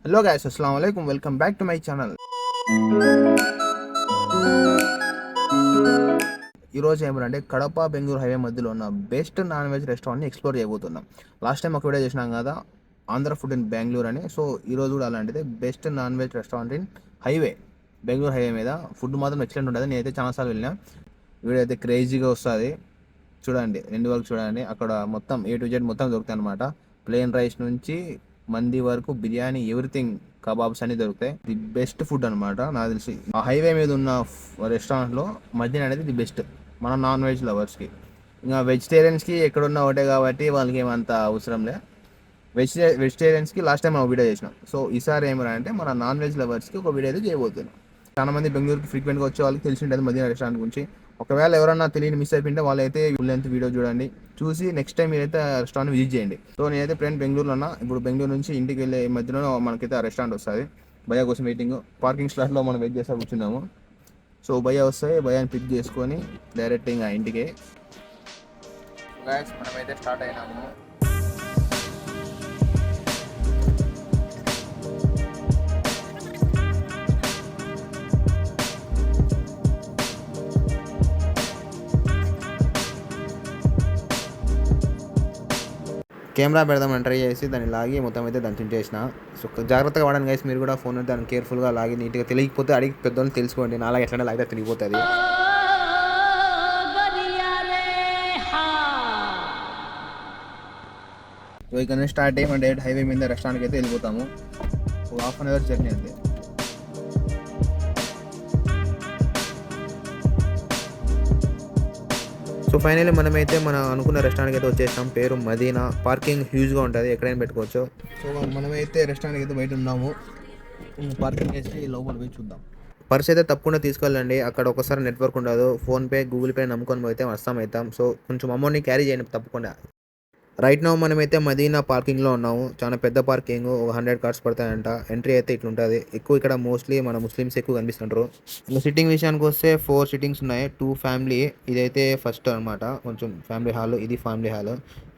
Hello guys, అస్సలాము అలైకుం. Welcome back to my channel. ఈరోజు ఏమంటే కడప బెంగళూరు హైవే మధ్యలో ఉన్న బెస్ట్ నాన్ వెజ్ రెస్టారెంట్ని ఎక్స్ప్లోర్ చేయబోతున్నాం. లాస్ట్ టైం ఒక వీడియో చేసినాం కదా, ఆంధ్ర ఫుడ్ ఇన్ బెంగళూరు అని. సో ఈరోజు కూడా అలాంటిదే best non veg restaurant in highway, Bengaluru highway మీద. ఫుడ్ మాత్రం ఎక్సలెంట్ ఉంటుంది. నేనైతే చాలాసార్లు వెళ్ళినా. వీడియో అయితే క్రేజీగా వస్తుంది. చూడండి, 2 వరకు చూడండి. అక్కడ మొత్తం A to Z మొత్తం దొరుకుతాయి అనమాట. ప్లెయిన్ రైస్ నుంచి మంది వరకు, బిర్యానీ, ఎవ్రీథింగ్, కబాబ్స్ అన్ని దొరుకుతాయి. ది బెస్ట్ ఫుడ్ అనమాట నాకు తెలిసి. ఆ హైవే మీద ఉన్న రెస్టారెంట్లో మదీనా అనేది ది బెస్ట్ మన నాన్ వెజ్ లవర్స్కి. ఇంకా వెజిటేరియన్స్కి ఎక్కడున్నా ఒకటే కాబట్టి వాళ్ళకి ఏమంత అవసరం లే. వెజిటేరియన్స్కి లాస్ట్ టైం మనం వీడియో చేసినాం. సో ఈసారి ఏమంటే మన నాన్ వెజ్ లవర్స్కి ఒక వీడియో అయితే చేయబోతున్నాం. చాలా మంది బెంగళూరుకి ఫ్రీక్వెంట్గా వచ్చే వాళ్ళకి తెలిసి ఉంటుంది మదీనా రెస్టారెంట్ గురించి. ఒకవేళ ఎవరన్నా తెలియని మిస్ అయిపోయింటే వాళ్ళైతే ఫుల్ లెంత్ వీడియో చూడండి, చూసి నెక్స్ట్ టైం మీరైతే ఆ రెస్టారెంట్ విజిట్ చేయండి. సో నేనైతే ఫ్రెండ్ బెంగళూరులో ఉన్నా. ఇప్పుడు బెంగళూరు నుంచి ఇంటికి వెళ్ళే మధ్యలో మనకైతే ఆ రెస్టారెంట్ వస్తుంది. భయ్యా కోసం వెయిటింగ్. పార్కింగ్ స్లాట్లో మనం వెయిట్ చేస్తా కూర్చున్నాము. సో భయ్యా వస్తాయి, భయ్యాని పిక్ చేసుకొని డైరెక్ట్ ఇంకా ఇంటికి మనమైతే స్టార్ట్ అయినాము. కెమెరా పెడదామని ట్రై చేసి దాన్ని లాగి మొత్తం అయితే దాన్ని చించేసిన. సో జాగ్రత్తగా వాడండి గైస్. మీరు కూడా ఫోన్ దాన్ని కేర్ఫుల్గా లాగి నీట్గా, తెలియకపోతే అడిగి పెద్దోళ్ళు తెలుసుకోండి. నాలాగా ఎట్లా లాగితే తిరిగిపోతుంది. సో ఇక్కడ నుంచి స్టార్ట్ అయ్యి మన డైరెక్ట్ హైవే మీద రెస్టారెంట్కి అయితే వెళ్ళిపోతాము. సో 1/2 అవర్ జర్నీ అంతే. సో ఫైనల్లీ మనమైతే అనుకున్న రెస్టారెంట్కి అయితే వచ్చేసాం. పేరు మదీనా. పార్కింగ్ హ్యూజ్గా ఉంటుంది, ఎక్కడైనా పెట్టుకోవచ్చు. సో మనమైతే రెస్టారెంట్కి అయితే బయట ఉన్నాము. పార్కింగ్ చేసి లోపల పోయి చూద్దాం. పర్స్ అయితే తప్పకుండా తీసుకెళ్ళండి. అక్కడ ఒకసారి నెట్వర్క్ ఉండదు. ఫోన్పే, గూగుల్ పే నమ్ముకొని పోతే వస్తాం. సో కొంచెం అమౌంట్ని క్యారీ చేయండి తప్పకుండా. రైట్ నౌ మనమైతే మదీనా పార్కింగ్లో ఉన్నాము. చాలా పెద్ద పార్కింగ్, ఒక 100 కార్స్ పడతాయంట. ఎంట్రీ అయితే ఇట్లుంటుంది. ఎక్కువ ఇక్కడ మోస్ట్లీ మన ముస్లిమ్స్ ఎక్కువ కనిపిస్తుంటారు. ఇంకా సిట్టింగ్ విషయానికి వస్తే 4 సిట్టింగ్స్ ఉన్నాయి. 2 ఫ్యామిలీ. ఇదైతే ఫస్ట్ అనమాట, కొంచెం ఫ్యామిలీ హాల్. ఇది ఫ్యామిలీ హాల్.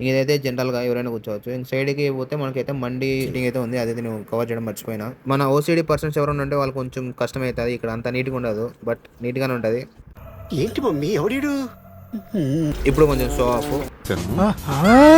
ఇదైతే జనరల్గా ఎవరైనా కూర్చోవచ్చు. ఇంక సైడ్కి పోతే మనకైతే మండి సిట్టింగ్ అయితే ఉంది. అదైతే నేను కవర్ చేయడం మర్చిపోయినా. మన ఓసీడీ పర్సన్స్ ఎవరైనా ఉంటే వాళ్ళు కొంచెం కష్టమవుతుంది. ఇక్కడ అంత నీట్గా ఉండదు, బట్ నీట్గానే ఉంటుంది. ఏంటి మమ్మీ ఎవడీడు? ఇప్పుడు కొంచెం షో ఆఫ్.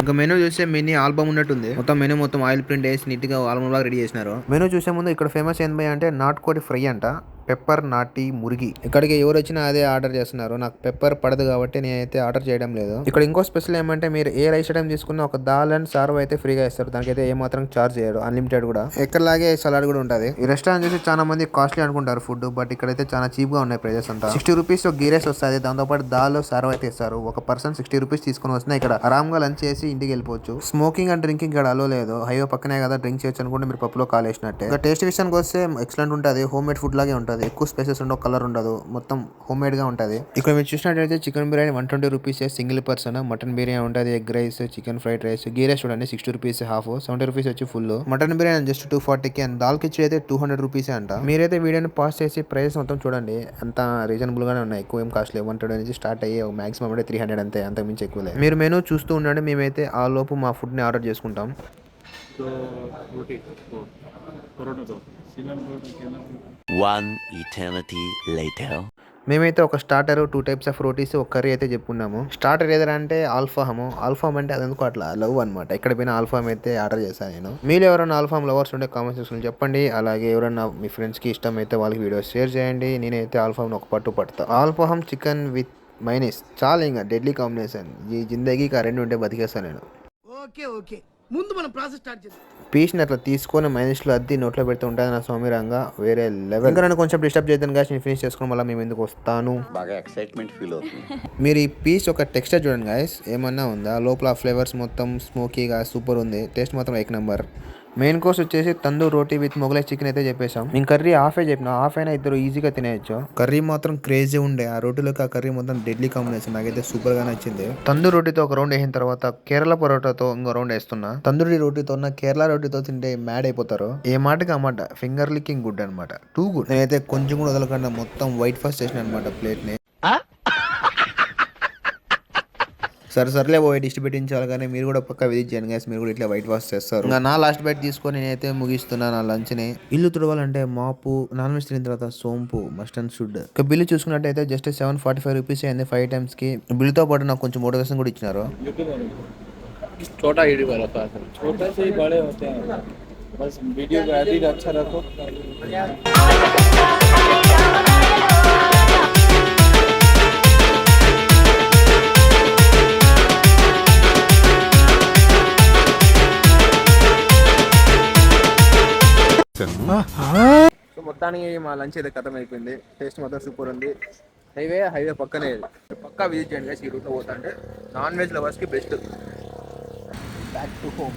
ఇంకా మెనూ చూస్తే మినీ ఆల్బమ్ ఉన్నట్టుంది. మొత్తం మెనూ మొత్తం ఆయిల్ ప్రింట్ వేసి నీట్ గా ఆల్బమ్ లాగా రెడీ చేసినారు. మెనూ చూసే ముందు ఇక్కడ ఫేమస్ ఏంటి అంటే నాటుకోడి ఫ్రై అంట. పెప్పర్ నాటి మురిగి. ఇక్కడికి ఎవరు వచ్చినా అదే ఆర్డర్ చేస్తున్నారు. నాకు పెప్పర్ పడదు కాబట్టి నేనైతే ఆర్డర్ చేయడం లేదు. ఇక్కడ ఇంకో స్పెషల్ ఏమంటే మీరు ఏ రైస్ ఐటమ్ తీసుకున్నా ఒక దాల్ అండ్ సార్వ్ అయితే ఫ్రీగా ఇస్తారు. దానికైతే ఏ మాత్రం చార్జ్ చేయరు. అన్లిమిటెడ్ కూడా. ఎక్కడలాగే సలాడ్ కూడా ఉంటుంది. ఈ రెస్టారెంట్ చూసి చాలా మంది కాస్ట్లీ అనుకుంటారు ఫుడ్, బట్ ఇక్కడైతే చాలా చీప్ గా ఉన్నాయి ప్రైజెస్ అంతా. 60 రూపీస్ గీ రైస్ వస్తుంది. దాంతోపాటు దాల్ సార్వ్ అయితే ఇస్తారు. ఒక పర్సన్ 60 రూపీస్ తీసుకుని వస్తున్నా ఇక్కడ ఆరామ్గా లంచ్ చేసి ఇంటికి వెళ్ళిపోవచ్చు. స్మోకింగ్ అండ్ డ్రింకింగ్ ఇక్కడ అలో లేదు. హైవే పక్కనే కదా, డ్రింక్ చేయొచ్చు అనుకుంటే మీరు పప్పులో కాలేసినట్టే. ఇంకా టేస్ట్ విషయానికి వస్తే ఎక్సలెంట్ ఉంటుంది. హోమ్ మేడ్ ఫుడ్ లాగే ఉంటుంది. ఎక్కువ స్పైసెస్ ఉండవు, కలర్ ఉండదు, మొత్తం హోమ్ మేడ్ గా ఉంటుంది. ఇక్కడ మీరు చూసినట్లయితే chicken biryani 120 rupees single person. Mutton biryani ఉంటుంది, egg rice, chicken fried rice, ghee rice చూడండి 60 రూపీస్ హాఫ్, 70 రూపీస్ వచ్చి ఫుల్. మటన్ బిర్యానీ జస్ట్ 240కి. అండ్ దాల్ కిచడీ అయితే 200 రూపీస్ అంట. మీరైతే వీడియోని పాస్ చేసి ప్రైస్ మొత్తం చూడండి. అంత రీజనబుల్ గానే ఉన్నాయి. ఎక్కువ ఏం కాస్ట్లీ. 120 నుంచి స్టార్ట్ అయ్యి మాక్సిమం అంటే 300 అంతే, అంతకు మించి ఎక్కువ లేదు. మీరు మెనూ చూస్తూ ఉండండి. మేమైతే ఆ లోపు మా ఫుడ్ ని ఆర్డర్ చేసుకుంటాం. One eternity later. మేమైతే ఒక స్టార్టర్, 2 టైప్స్ ఆఫ్ రోటీస్, ఒక కర్రీ అయితే చెప్పుకున్నాము. స్టార్టర్ ఏదంటే ఆల్ఫామ్. ఆల్ఫామ్ అంటే అదెందుకు అట్లా లవ్ అనమాట. ఇక్కడ పోయిన ఆల్ఫామ్ అయితే ఆర్డర్ చేశాను నేను. మీరు ఎవరైనా ఆల్ఫామ్ లవర్స్ ఉంటే కామెంట్ సెక్షన్ చెప్పండి. అలాగే ఎవరైనా మీ ఫ్రెండ్స్ కి ఇష్టం అయితే వాళ్ళకి వీడియోస్ షేర్ చేయండి. నేనైతే ఆల్ఫామ్ ఒక పడతా. ఆల్ఫామ్ చికెన్ విత్ మైనీస్ చాలా ఇంకా డెడ్లీ కాంబినేషన్. ఈ జిందగీకి ఆ 2 ఉంటే బతికేస్తాను నేను. ఓకే ముందు మనం ప్రాసెస్ స్టార్ట్ చేద్దాం. పీస్ని అట్లా తీసుకొని మైనస్లో అద్ది నోట్లో పెడుతూ ఉంటుంది నా సౌమ్యంగా. వేరే లెవెల్. ఇంకా నన్ను కొంచెం డిస్టర్బ్ చేద్దాను గాయస్. నేను ఫినిష్ చేసుకుని మళ్ళీ మేము ఎందుకు వస్తాను. బాగా ఎక్సైట్మెంట్ ఫీల్ అవుతుంది. మీరు ఈ పీస్ ఒక టెక్స్చర్ చూడండి గాయస్, ఏమన్నా ఉందా లోపల. ఫ్లేవర్స్ మొత్తం స్మోకీగా సూపర్ ఉంది. టేస్ట్ మాత్రం 1 నెంబర్. మెయిన్ కోర్స్ వచ్చేసి తందూర్ రోటీ విత్ మొగలై చికెన్ అయితే చెప్పేసాం. మేము కర్రీ హాఫే చెప్పిన, హాఫ్ అయినా ఇద్దరు ఈజీగా తినేయచ్చు. కర్రీ మాత్రం క్రేజీ ఉండే. ఆ రోటీలోకి ఆ కర్రీ మొత్తం డెడ్లీ కాంబినేషన్. నాకైతే సూపర్ గా నచ్చింది. తందూర్ రోటీతో ఒక రౌండ్ వేసిన తర్వాత కేరళ పరోటాతో ఇంకో రౌండ్ వేస్తున్నా. తందూరి రోటీతో ఉన్న కేరళ రోటీతో తింటే మ్యాడ్ అయిపోతారు. ఏ మాటకి ఆ మాట. ఫింగర్ లికింగ్ గుడ్ అనమాట. Too good. నేనైతే కొంచెం కూడా వదలకుండా మొత్తం వైట్ ఫస్ట్ చేసిన అనమాట ప్లేట్ ని. సరేలే పోయి డిస్ట్ పెట్టించాలి, కానీ మీరు కూడా పక్క విజిట్ చేయండి గైస్. మీరు కూడా ఇట్లా వైట్ వాష్ చేస్తారు. ఇంకా నా లాస్ట్ బైట్ తీసుకొని నేనైతే ముగిస్తున్నా నా లంచ్ ని. ఇల్లు తుడవాలంటే మాపు, నాన్ వెజ్ తిన్న తర్వాత సోంపు మస్ట్ అండ్ షుడ్. ఇక బిల్లు చూసుకున్నట్టయితే జస్ట్ 745 రూపీస్ అయింది 5 times కి. బిల్ తో పాటు నాకు కొంచెం మోటివేషన్ కూడా ఇచ్చినారు. छोटा यूट्यूब वाला था, छोटा से ही बड़े होते हैं, बस वीडियो का एडिट अच्छा रखो। సో మొత్తానికి మా లంచ్ అయితే ఖతం అయిపోయింది. టేస్ట్ మొత్తం సూపర్ ఉంది. హైవే పక్కనే, పక్కా విజిట్ చేయండి గైస్. ఈ రూట్లో పోతా అంటే నాన్ వెజ్ లవర్స్కి బెస్ట్. Back to home.